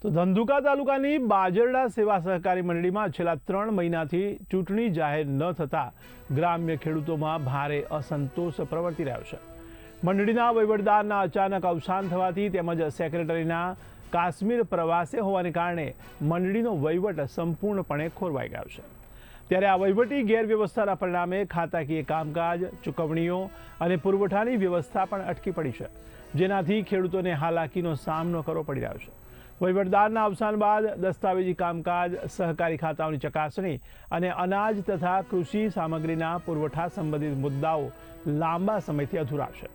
તો ધંધુકા તાલુકાની બાજરડા સેવા સહકારી મંડળીમાં છેલ્લા 3 મહિનાથી ચૂંટણી જાહેર ન થતા ગ્રામ્ય ખેડૂતોમાં ભારે અસંતોષ પ્રવર્તી રહ્યો છે। મંડળીના વહીવટદારના અચાનક અવસાન થવાથી તેમજ સેક્રેટરીના કાશ્મીર પ્રવાસે હોવાને કારણે મંડળીનો વહીવટ સંપૂર્ણપણે ખોરવાઈ ગયો છે। ત્યારે આ વહીવટી ગેરવ્યવસ્થાના પરિણામે ખાતાકીય કામકાજ, ચૂકવણીઓ અને પુરવઠાની વ્યવસ્થા પણ અટકી પડી છે, જેનાથી ખેડૂતોને હાલાકીનો સામનો કરવો પડી રહ્યો છે। વહીવટદારના અવસાન બાદ દસ્તાવેજી કામકાજ, સહકારી ખાતાઓની ચકાસણી અને અનાજ તથા કૃષિ સામગ્રીના પુરવઠા સંબંધિત મુદ્દાઓ લાંબા સમયથી અધૂરા છે।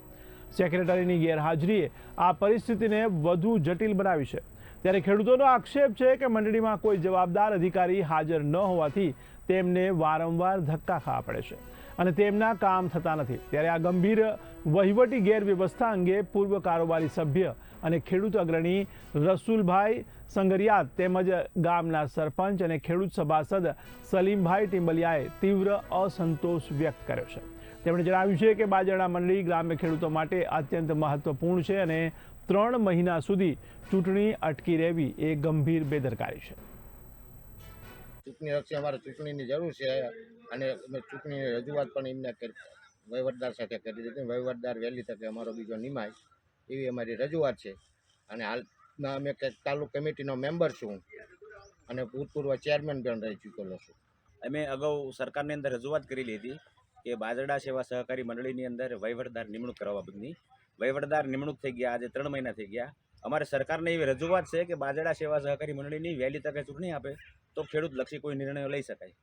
સેક્રેટરીની ગેરહાજરીએ આ પરિસ્થિતિને વધુ જટિલ બનાવી છે। ત્યારે ખેડૂતોનો આક્ષેપ છે કે મંડળીમાં કોઈ જવાબદાર અધિકારી હાજર ન હોવાથી તેમને વારંવાર ધક્કા ખાવા પડે છે અને તેમના કામ થતા નથી। ત્યારે આ ગંભીર વહીવટી ગેરવ્યવસ્થા અંગે પૂર્વ કારોબારી સભ્ય અને ખેડૂત અગ્રણી રસુલભાઈ સંગરિયાત તેમજ ગામના સરપંચ અને ખેડૂત સભાસદ સલીમભાઈ ટીમ્બલિયાએ તીવ્ર અસંતોષ વ્યક્ત કર્યો છે। તેમણે જણાવ્યું છે કે બાજરડા મંડળી ગ્રામ્ય ખેડૂતો માટે અત્યંત મહત્વપૂર્ણ છે અને 3 મહિના સુધી ચૂંટણી અટકી રહેવી એ ગંભીર બેદરકારી છે। ચૂંટણી લક્ષી અમારે ચૂંટણીની જરૂર છે અને અમે ચૂંટણીની રજૂઆત પણ એમને વહીવટદાર સાથે કરી દીધી। વહીવટદાર વહેલી તકે અમારો બીજો નિમાય એવી અમારી રજૂઆત છે અને હાલમાં અમે તાલુકા કમિટીનો મેમ્બર છું અને ભૂતપૂર્વ ચેરમેન પણ રહી ચૂકેલો છું। અમે અગાઉ સરકારની અંદર રજૂઆત કરેલી હતી કે બાજરડા સેવા સહકારી મંડળીની અંદર વહીવટદાર નિમણૂક કરવા બદની વહીવટદાર નિમણૂક થઈ ગયા, આજે 3 મહિના થઈ ગયા। અમારે સરકારને એવી રજૂઆત છે કે બાજરડા સેવા સહકારી મંડળીની વહેલી તકે ચૂંટણી આપે તો ખેડૂત લક્ષી કોઈ નિર્ણયો લઈ શકાય।